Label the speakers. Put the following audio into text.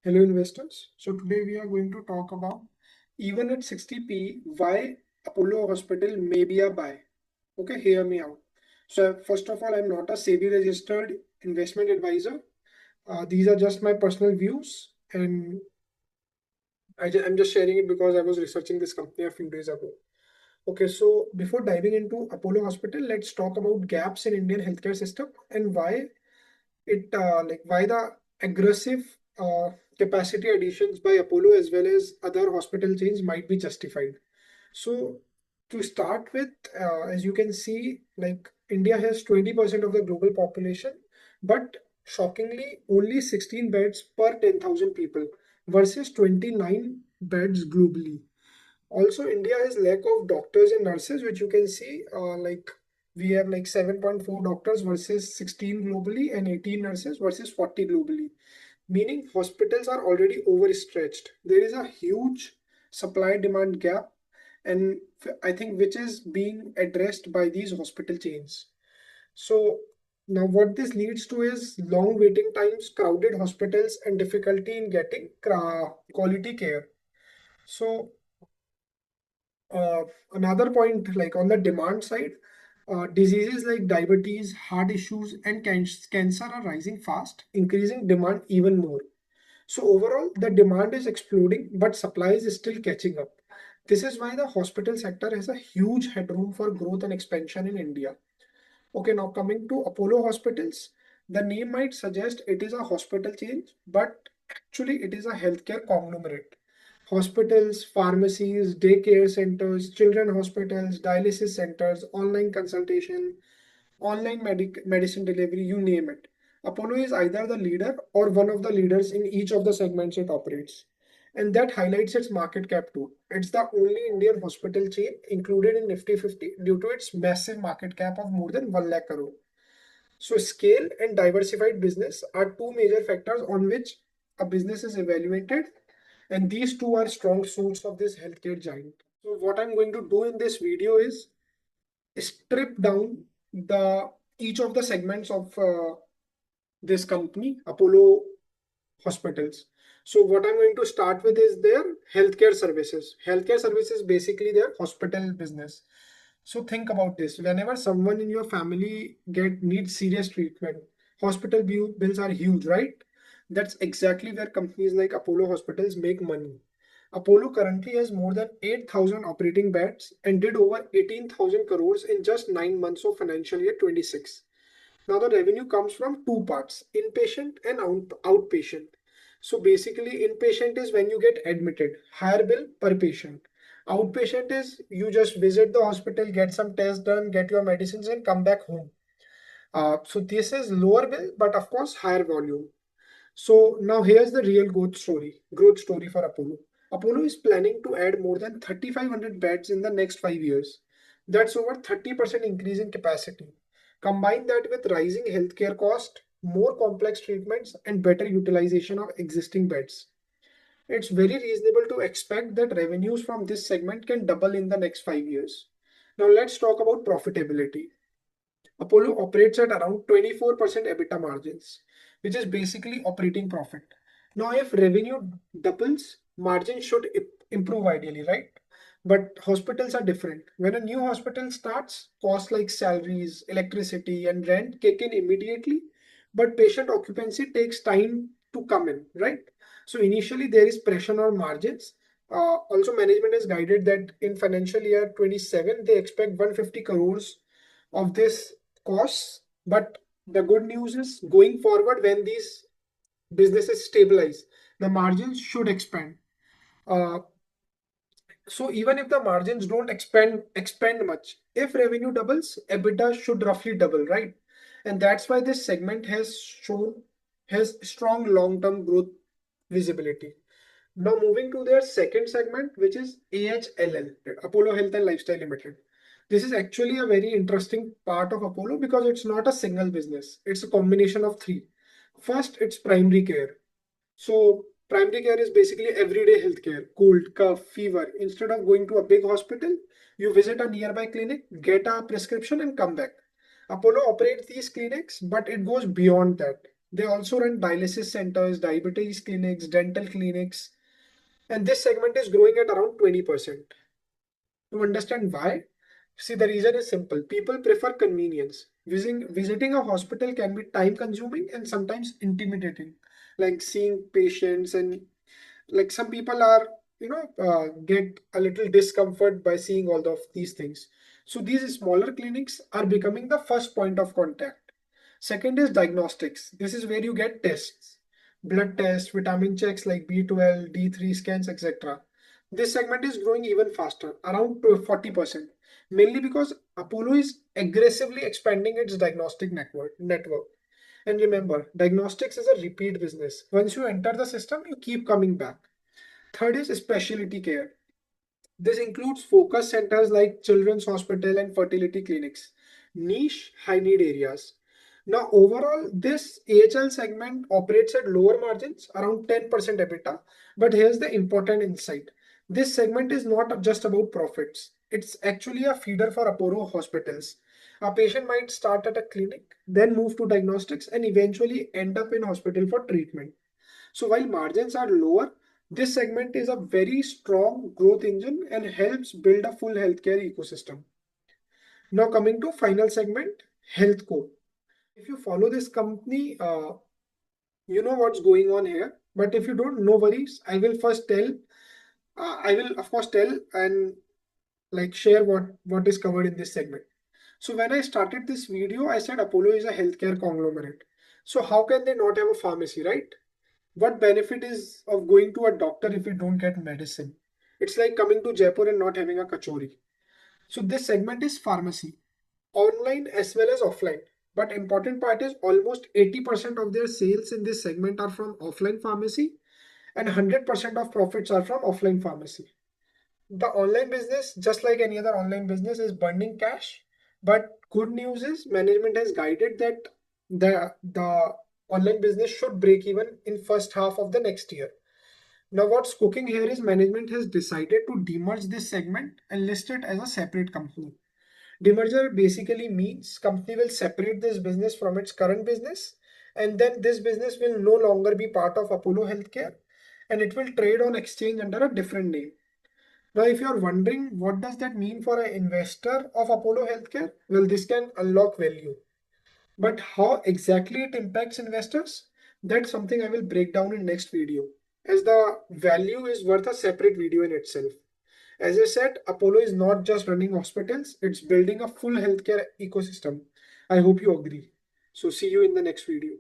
Speaker 1: Hello investors. So today we are going to talk about even at 60p why Apollo Hospital may be a buy. Okay, hear me out. So first of all, I'm not a SEBI registered investment advisor. These are just my personal views and I'm just sharing it because I was researching this company a few days ago. Okay, so before diving into Apollo Hospital, let's talk about gaps in Indian healthcare system and why the aggressive capacity additions by Apollo as well as other hospital chains might be justified. So to start with, as you can see, like India has 20% of the global population, but shockingly only 16 beds per 10,000 people versus 29 beds globally. Also, India has lack of doctors and nurses, which you can see, like we have like 7.4 doctors versus 16 globally and 18 nurses versus 40 globally, meaning hospitals are already overstretched. There is a huge supply demand gap, and I think which is being addressed by these hospital chains. So now what this leads to is long waiting times, crowded hospitals, and difficulty in getting quality care. So uh, another point, like on the demand side, diseases like diabetes, heart issues, and cancer are rising fast, increasing demand even more. So overall, the demand is exploding, but supply is still catching up. This is why the hospital sector has a huge headroom for growth and expansion in India. Okay, now coming to Apollo Hospitals, the name might suggest it is a hospital chain, but actually it is a healthcare conglomerate. Hospitals, pharmacies, daycare centers, children hospitals, dialysis centers, online consultation, online medicine delivery, you name it. Apollo is either the leader or one of the leaders in each of the segments it operates. And that highlights its market cap too. It's the only Indian hospital chain included in Nifty 50 due to its massive market cap of more than 1 lakh crore. So scale and diversified business are two major factors on which a business is evaluated, and these two are strong suits of this healthcare giant. So what I'm going to do in this video is strip down the each of the segments of this company, Apollo Hospitals. So what I'm going to start with is their healthcare services. Healthcare services basically their hospital business. So think about this. Whenever someone in your family needs serious treatment, hospital bills are huge, right? That's exactly where companies like Apollo Hospitals make money. Apollo currently has more than 8,000 operating beds and did over 18,000 crores in just 9 months of financial year 26. Now the revenue comes from two parts, inpatient and outpatient. So basically inpatient is when you get admitted, higher bill per patient. Outpatient is you just visit the hospital, get some tests done, get your medicines and come back home. So this is lower bill, but of course higher volume. So now here's the real growth story for Apollo. Apollo is planning to add more than 3,500 beds in the next 5 years. That's over 30% increase in capacity. Combine that with rising healthcare cost, more complex treatments, and better utilization of existing beds. It's very reasonable to expect that revenues from this segment can double in the next 5 years. Now let's talk about profitability. Apollo operates at around 24% EBITDA margins, which is basically operating profit. Now, if revenue doubles, margins should improve ideally, right? But hospitals are different. When a new hospital starts, costs like salaries, electricity, and rent kick in immediately, but patient occupancy takes time to come in, right? So initially there is pressure on margins. Also, management is guided that in financial year 27, they expect 150 crores of this costs. But the good news is going forward, when these businesses stabilize, the margins should expand. Uh, so even if the margins don't expand much, if revenue doubles, EBITDA should roughly double, right? And that's why this segment has strong long-term growth visibility. Now moving to their second segment, which is AHLL, Apollo Health and Lifestyle Limited. This is actually a very interesting part of Apollo because it's not a single business. It's a combination of three. First, it's primary care. So primary care is basically everyday healthcare, cold, cough, fever. Instead of going to a big hospital, you visit a nearby clinic, get a prescription and come back. Apollo operates these clinics, but it goes beyond that. They also run dialysis centers, diabetes clinics, dental clinics, and this segment is growing at around 20%. To understand why, see, the reason is simple. People prefer convenience. Visiting a hospital can be time consuming and sometimes intimidating, like seeing patients, and like some people are, get a little discomfort by seeing all of these things. So these smaller clinics are becoming the first point of contact. Second is diagnostics. This is where you get tests, blood tests, vitamin checks like B12, D3 scans, etc. This segment is growing even faster, around 40%, mainly because Apollo is aggressively expanding its diagnostic network. And remember, diagnostics is a repeat business. Once you enter the system, you keep coming back. Third is specialty care. This includes focus centers like children's hospital and fertility clinics, niche high need areas. Now, overall, this AHL segment operates at lower margins, around 10% EBITDA. But here's the important insight. This segment is not just about profits. It's actually a feeder for Apollo hospitals. A patient might start at a clinic, then move to diagnostics, and eventually end up in hospital for treatment. So while margins are lower, this segment is a very strong growth engine and helps build a full healthcare ecosystem. Now coming to final segment, HealthCo. If you follow this company, you know what's going on here. But if you don't, no worries. I will of course tell and like share what is covered in this segment. So when I started this video, I said Apollo is a healthcare conglomerate. So how can they not have a pharmacy, right? What benefit is of going to a doctor if you don't get medicine? It's like coming to Jaipur and not having a kachori. So this segment is pharmacy, online as well as offline. But important part is almost 80% of their sales in this segment are from offline pharmacy and 100% of profits are from offline pharmacy. The online business, just like any other online business, is burning cash. But good news is management has guided that the online business should break even in first half of the next year. Now, what's cooking here is management has decided to demerge this segment and list it as a separate company. Demerger basically means company will separate this business from its current business, and then this business will no longer be part of Apollo Healthcare, and it will trade on exchange under a different name. Now, if you're wondering what does that mean for an investor of Apollo Healthcare, well, this can unlock value. But how exactly it impacts investors? That's something I will break down in next video, as the value is worth a separate video in itself. As I said, Apollo is not just running hospitals, it's building a full healthcare ecosystem. I hope you agree. So see you in the next video.